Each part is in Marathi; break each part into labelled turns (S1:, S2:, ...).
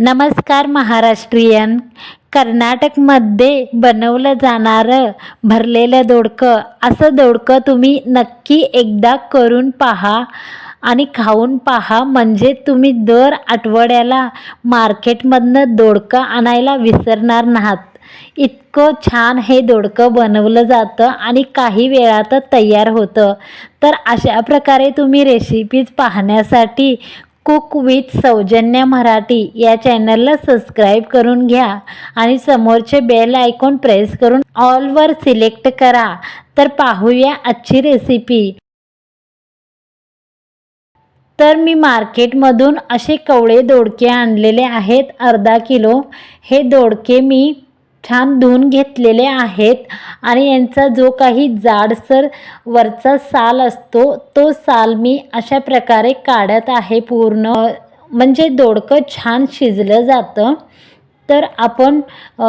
S1: नमस्कार महाराष्ट्रीयन. कर्नाटकमध्ये बनवलं जाणारं भरलेलं दोडकं, असं दोडकं तुम्ही नक्की एकदा करून पहा आणि खाऊन पहा. म्हणजे तुम्ही दर आठवड्याला मार्केटमधनं दोडकं आणायला विसरणार नाहीत. इतकं छान हे दोडकं बनवलं जातं आणि काही वेळातच तयार होतं. तर अशा प्रकारे तुम्ही रेसिपीज पाहण्यासाठी कुक विथ सौजन्या मराठी या चॅनलला सबस्क्राईब करून घ्या आणि समोरचे बेल आयकॉन प्रेस करून ऑलवर सिलेक्ट करा. तर पाहूया आजची रेसिपी. तर मी मार्केटमधून असे कवळे दोडके आणलेले आहेत, अर्धा किलो. हे दोडके मी छान धुवून घेतलेले आहेत आणि यांचा जो काही जाडसर वरचा साल असतो तो साल मी अशा प्रकारे काढत आहे पूर्ण. म्हणजे दोडकं छान शिजलं जातं. तर आपण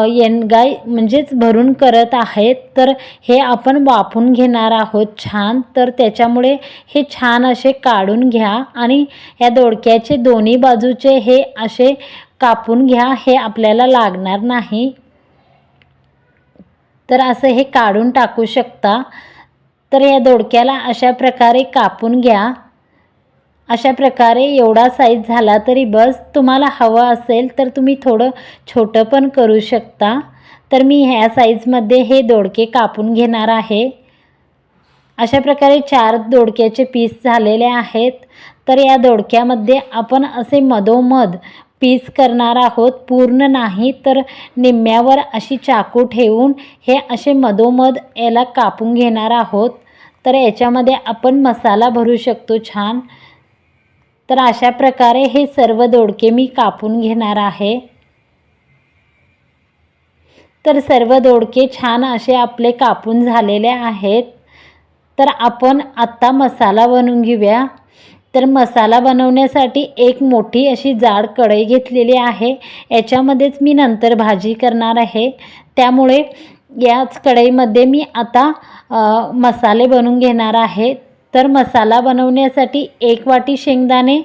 S1: येणगाई म्हणजेच भरून करत आहेत, तर हे आपण वाफून घेणार आहोत छान. तर त्याच्यामुळे हे छान असे काढून घ्या आणि या दोडक्याचे दोन्ही बाजूचे हे असे कापून घ्या, हे आपल्याला लागणार नाही. तर असं हे काढून टाकू शकता. तर या दोडक्याला अशा प्रकारे कापून घ्या. अशा प्रकारे एवढा साईज झाला तरी बस. तुम्हाला हवं असेल तर तुम्ही थोडं छोटं पण करू शकता. तर मी ह्या साईजमध्ये हे दोडके कापून घेणार आहे. अशा प्रकारे 4 दोडक्याचे पीस झालेले आहेत. तर या दोडक्यामध्ये आपण असे मधोमध पीस करणार आहोत, पूर्ण नाही. तर निम्म्यावर अशी चाकू ठेवून हे असे मधोमध याला कापून घेणार आहोत. तर याच्यामध्ये आपण मसाला भरू शकतो छान. तर अशा प्रकारे हे सर्व दोडके मी कापून घेणार आहे. तर सर्व दोडके छान असे आपले कापून झालेले आहेत. तर आपण आत्ता मसाला बनवून घेऊया. तर मसाला बनवण्यासाठी एक मोठी अशी जाड कढई घेतलेली आहे. याच्यामध्येच मी नंतर भाजी करणार आहे, त्यामुळे याच कढईमध्ये मी आता मसाले बनवून घेणार आहे. तर मसाला बनवण्यासाठी 1 वाटी शेंगदाणे,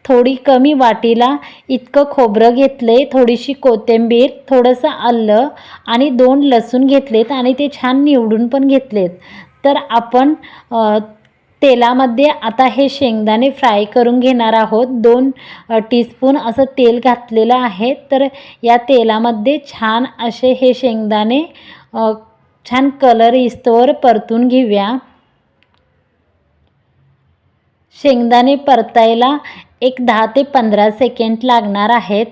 S1: थोडी कमी वाटीला इतकं खोबरं घेतले, थोडीशी कोथिंबीर, थोडंसं आलं आणि 2 लसूण घेतलेत आणि ते छान निवडून पण घेतलेत. तर आपण तेलामध्ये आता हे शेंगदाणे फ्राय करून घेणार आहोत. 2 टीस्पून असं तेल घातलेलं आहे. तर या तेलामध्ये छान असे हे शेंगदाणे छान कलर येईस्तोवर परतून घेऊया. शेंगदाणे परतायला एक 10 ते 15 सेकंड लागणार आहेत.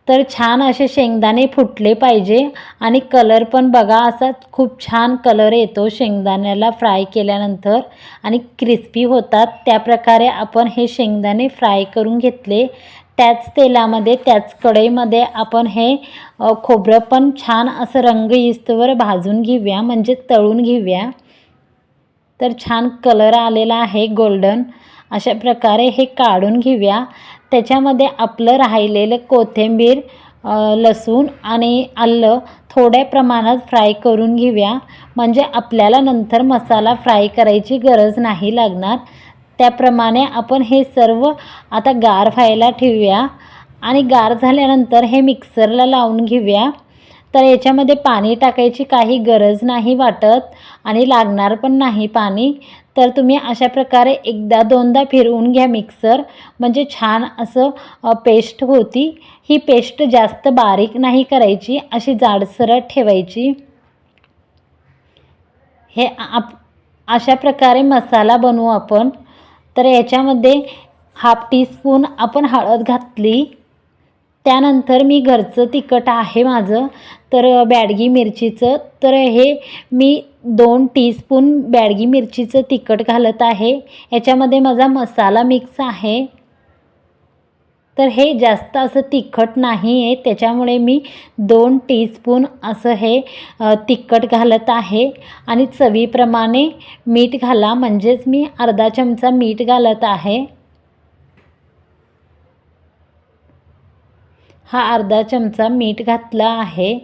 S1: तर छान असे शेंगदाणे फुटले पाहिजे आणि कलर पण बघा असा खूप छान कलर येतो शेंगदाण्याला फ्राय केल्यानंतर आणि क्रिस्पी होतात. त्याप्रकारे आपण हे शेंगदाणे फ्राय करून घेतले. त्याच तेलामध्ये त्याच कढईमध्ये आपण हे खोबरं पण छान असं रंग येईस्तोवर भाजून घेऊया, म्हणजे तळून घेऊया. तर छान कलर आलेला आहे गोल्डन. अशा प्रकारे हे काढून घेऊया. त्याच्यामध्ये आपलं राहिलेलं कोथिंबीर, लसूण आणि आलं थोड्या प्रमाणात फ्राय करून घेऊया, म्हणजे आपल्याला नंतर मसाला फ्राय करायची गरज नाही लागणार. त्याप्रमाणे आपण हे सर्व आता गार व्हायला ठेवूया आणि गार झाल्यानंतर हे मिक्सरला लावून घेऊया. तर याच्यामध्ये पाणी टाकायची काही गरज नाही वाटत आणि लागणार पण नाही पाणी. तर तुम्ही अशा प्रकारे एकदा दोनदा फिरवून घ्या मिक्सर, म्हणजे छान असं पेस्ट होती. ही पेस्ट जास्त बारीक नाही करायची, अशी जाडसरट ठेवायची. हे अशा प्रकारे मसाला बनवू आपण. तर याच्यामध्ये 1/2 टीस्पून आपण हळद घातली. त्यानंतर मी घरचं तिखट आहे माझं, तर बॅडगी मिरचीचं, तर हे मी 2 टीस्पून बॅडगी मिरचीचं तिखट घालत आहे. याच्यामध्ये माझा मसाला मिक्स आहे. तर हे जास्त असं तिखट नाही आहे, त्याच्यामुळे मी 2 टीस्पून असं हे तिखट घालत आहे. आणि चवीप्रमाणे मीठ घाला, म्हणजेच मी अर्धा चमचा मीठ घालत आहे. हा अर्धा चमचा मीठ घातला आहे.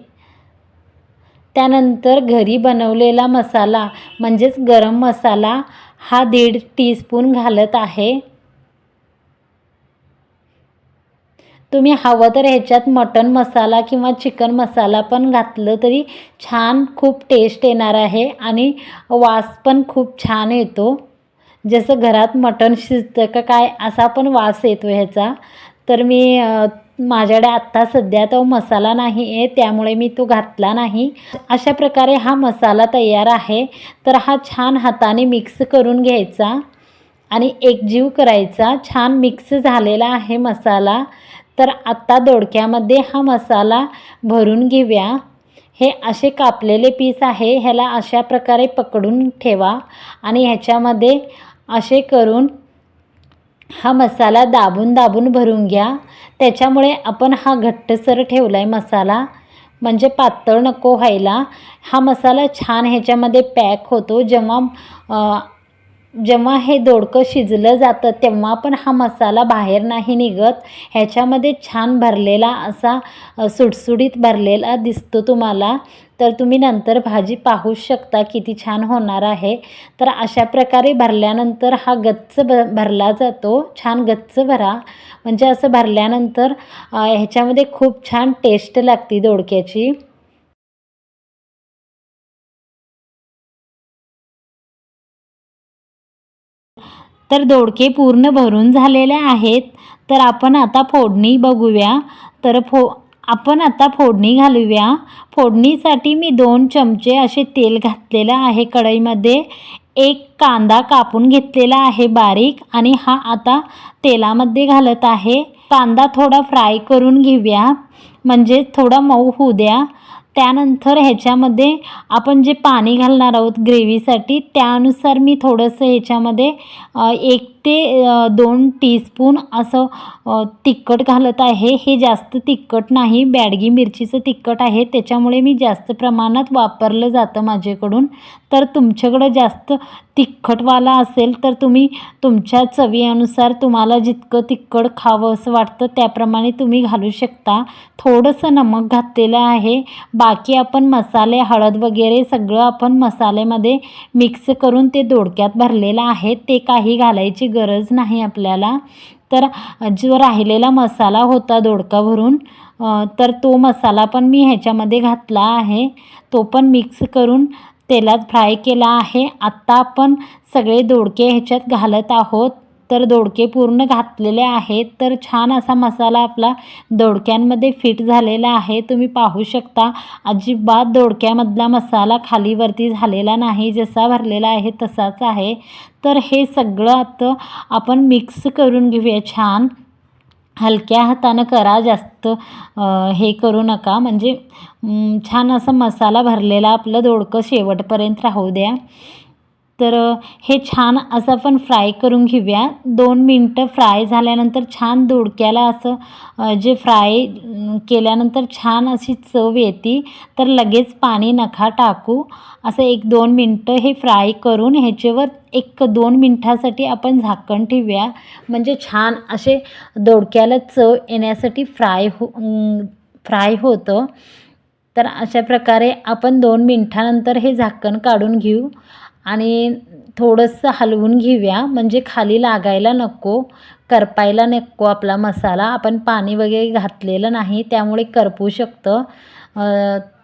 S1: त्यानंतर घरी बनवलेला मसाला म्हणजेच गरम मसाला हा 1.5 टीस्पून घालत आहे. तुम्ही हवं तर ह्याच्यात मटण मसाला किंवा चिकन मसाला पण घातलं तरी छान खूप टेस्ट येणार आहे आणि वास पण खूप छान येतो. जसं घरात मटण शिजतं का काय असा पण वास येतो ह्याचा. तर मी माझ्याकडे आत्ता सध्या तो मसाला नाही आहे त्यामुळे मी तो घातला नाही. अशा प्रकारे हा मसाला तयार आहे. तर हा छान हाताने मिक्स करून घ्यायचा आणि एकजीव करायचा. छान मिक्स झालेला आहे मसाला. तर आत्ता दोडक्यामध्ये हा मसाला भरून घेऊया. हे असे कापलेले पीस आहे, ह्याला अशा प्रकारे पकडून ठेवा आणि ह्याच्यामध्ये असे करून हा मसाला दाबून दाबून भरून घ्या. त्याच्यामुळे आपण हा घट्टसर ठेवला आहे मसाला, म्हणजे पातळ नको व्हायला. हा मसाला छान ह्याच्यामध्ये पॅक होतो. जेव्हा हे दोडकं शिजलं जातं तेव्हा पण हा मसाला बाहेर नाही निघत. ह्याच्यामध्ये छान भरलेला असा सुटसुटीत भरलेला दिसतो तुम्हाला. तर तुम्ही नंतर भाजी पाहू शकता किती छान होणार आहे. तर अशा प्रकारे भरल्यानंतर हा गच्च भरला जातो. छान गच्च भरा, म्हणजे असं भरल्यानंतर ह्याच्यामध्ये खूप छान टेस्ट लागते दोडक्याची. तर दोडके पूर्ण भरून झालेले आहेत. तर आपण आता फोडणी बघूया. तर आपण आता फोडणी घालूया. फोडणीसाठी मी 2 चमचे असे तेल घातलेलं आहे कढईमध्ये. एक कांदा कापून घेतलेला आहे बारीक आणि हा आता तेलामध्ये घालत आहे. कांदा थोडा फ्राय करून घेऊया, म्हणजे थोडा मऊ होऊ द्या. त्यानंतर ह्याच्यामध्ये आपण जे पाणी घालणार आहोत ग्रेव्हीसाठी त्यानुसार मी थोडंसं ह्याच्यामध्ये 1 ते 2 टीस्पून असं तिखट घालत आहे. हे जास्त तिखट नाही, बॅडगी मिरचीचं तिखट आहे, त्याच्यामुळे मी जास्त प्रमाणात वापरलं जातं माझ्याकडून. तर तुमच्याकडं जास्त तिखटवाला असेल तर तुम्ही तुमच्या चवीनुसार तुम्हाला जितकं तिखट खावं असं वाटतं त्याप्रमाणे तुम्ही घालू शकता. थोडंसं नमक घातलेलं आहे. बाकी आपण मसाले हळद वगैरे सगळं आपण मसाल्यामध्ये मिक्स करून ते दोडक्यात भरलेलं आहे, ते काही घालायची गरज नाही आपल्याला. तर जो राहिलेला मसाला होता दोडका भरून तर तो मसाला पण मी ह्याच्यामध्ये घातला आहे. तो पण मिक्स करून तेलात फ्राय केला आहे. आत्ता आपण सगळे दोडके ह्याच्यात घालत आहोत. तर दोडके पूर्ण घातलेले आहेत. तर छान असा मसाला आपला दोडक्यांमध्ये फिट झालेला आहे. तुम्ही पाहू शकता अजिबात दोडक्यामधला मसाला खालीवरती झालेला नाही, जसा भरलेला आहे तसाच आहे. तर हे सगळं आता आपण मिक्स करून घेऊया छान. हलक्या हातानं करा, जास्त हे करू नका, म्हणजे छान असा मसाला भरलेला आपलं दोडकं शेवटपर्यंत राहू द्या. तर हे छान असं आपण फ्राय करून घेऊया. 2 मिनटं फ्राय झाल्यानंतर छान दोडक्याला असं जे फ्राय केल्यानंतर छान अशी चव येते. तर लगेच पाणी नका टाकू. असं 1-2 मिनटं हे फ्राय करून ह्याच्यावर 1-2 मिनटासाठी आपण झाकण ठेवूया, म्हणजे छान असे दोडक्याला चव येण्यासाठी फ्राय होतं. तर अशा प्रकारे आपण 2 मिनिटानंतर हे झाकण काढून घेऊ आणि थोडंसं हलवून घेऊया, म्हणजे खाली लागायला नको, करपायला नको आपला मसाला. आपण पाणी वगैरे घातलेलं नाही त्यामुळे करपू शकतं.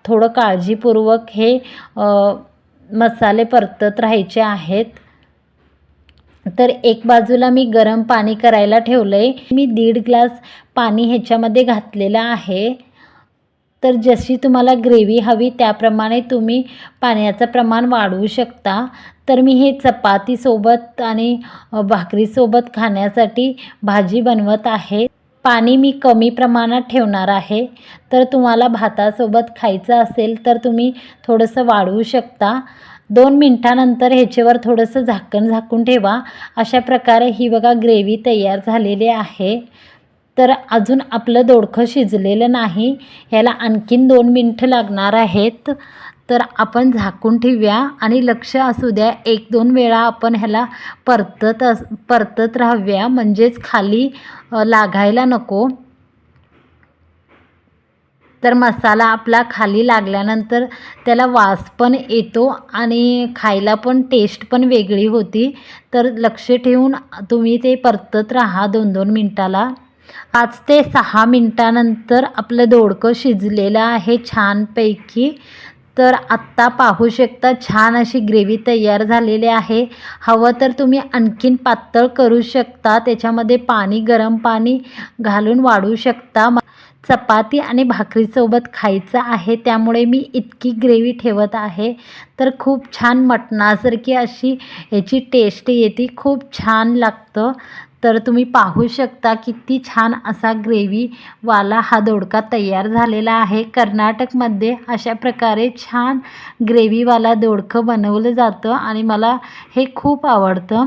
S1: थोडं काळजीपूर्वक हे मसाले परतत राहायचे आहेत. तर एक बाजूला मी गरम पाणी करायला ठेवलं आहे. मी 1.5 ग्लास पाणी ह्याच्यामध्ये घातलेलं आहे. तर जशी तुम्हाला ग्रेव्ही हवी त्याप्रमाणे तुम्ही पाण्याचं प्रमाण वाढवू शकता. तर मी हे चपातीसोबत आणि भाकरीसोबत खाण्यासाठी भाजी बनवत आहे. पाणी मी कमी प्रमाणात ठेवणार आहे. तर तुम्हाला भातासोबत खायचं असेल तर तुम्ही थोडंसं वाढवू शकता. 2 मिनिटानंतर ह्याच्यावर थोडंसं झाकण झाकून ठेवा. अशा प्रकारे ही बघा ग्रेव्ही तयार झालेली आहे. तर अजून आपलं दोडकं शिजलेलं नाही, ह्याला आणखीन 2 मिनिटं लागणार आहेत. तर आपण झाकून ठेवूया आणि लक्ष असू द्या, 1-2 वेळा आपण ह्याला परतत राहूया, म्हणजेच खाली लागायला नको. तर मसाला आपला खाली लागल्यानंतर त्याला वास पण येतो आणि खायला पण टेस्ट पण वेगळी होती. तर लक्ष ठेवून तुम्ही ते परतत राहा 2-2 मिनटाला. 5 ते 6 मिनटानंतर आपलं दोडकं शिजलेलं आहे छानपैकी. तर आत्ता पाहू शकता छान अशी ग्रेव्ही तयार झालेली आहे. हवं तर तुम्ही आणखीन पातळ करू शकता, त्याच्यामध्ये गरम पाणी घालून वाढू शकता. चपाती आणि भाकरीसोबत खायचं आहे त्यामुळे मी इतकी ग्रेव्ही ठेवत आहे. तर खूप छान मटणासारखी अशी याची टेस्ट येते, खूप छान लागतं. तर तुम्ही पाहू शकता किती छान असा ग्रेव्हीवाला हा दोडका तयार झालेला आहे. कर्नाटकमध्ये अशा प्रकारे छान ग्रेव्हीवाला दोडकं बनवलं जातं आणि मला हे खूप आवडतं.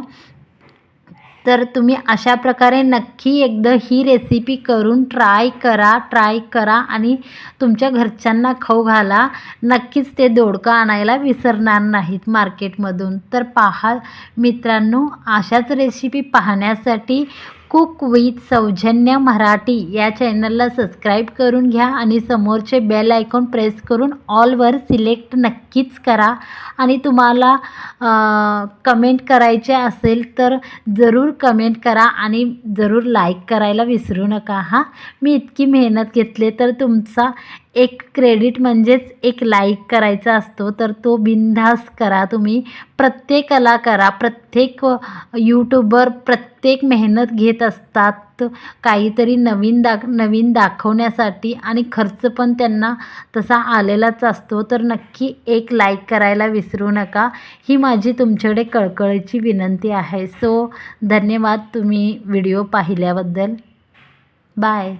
S1: तर तुम्ही अशा प्रकारे नक्की एकदा ही रेसिपी करून ट्राय करा आणि तुमच्या घरच्यांना खाऊ घाला. नक्कीच ते दोडकं आणायला विसरणार नाहीत मार्केटमधून. तर पहा मित्रांनो, अशाच रेसिपी पाहण्यासाठी कुक विथ सौजन्या मराठी या चॅनलला सबस्क्राईब करून घ्या आणि समोरचे बेल आयकॉन प्रेस करून ऑलवर सिलेक्ट नक्कीच करा. आणि तुम्हाला कमेंट करायचे असेल तर जरूर कमेंट करा आणि जरूर लाईक करायला विसरू नका हां. मी इतकी मेहनत घेतली तर तुमचा एक क्रेडिट म्हणजेच एक लाईक करायचा असतो, तर तो बिनधास्त करा तुम्ही. प्रत्येकाला करा. प्रत्येक यूट्यूबर प्रत्येक मेहनत घेत असतात काहीतरी नवीन दाखवण्यासाठी आणि खर्च पण त्यांना तसा आलेलाच असतो. तर नक्की एक लाईक करायला विसरू नका, ही माझी तुमच्याकडे कळकळीची विनंती आहे. धन्यवाद तुम्ही व्हिडिओ पाहिल्याबद्दल. बाय.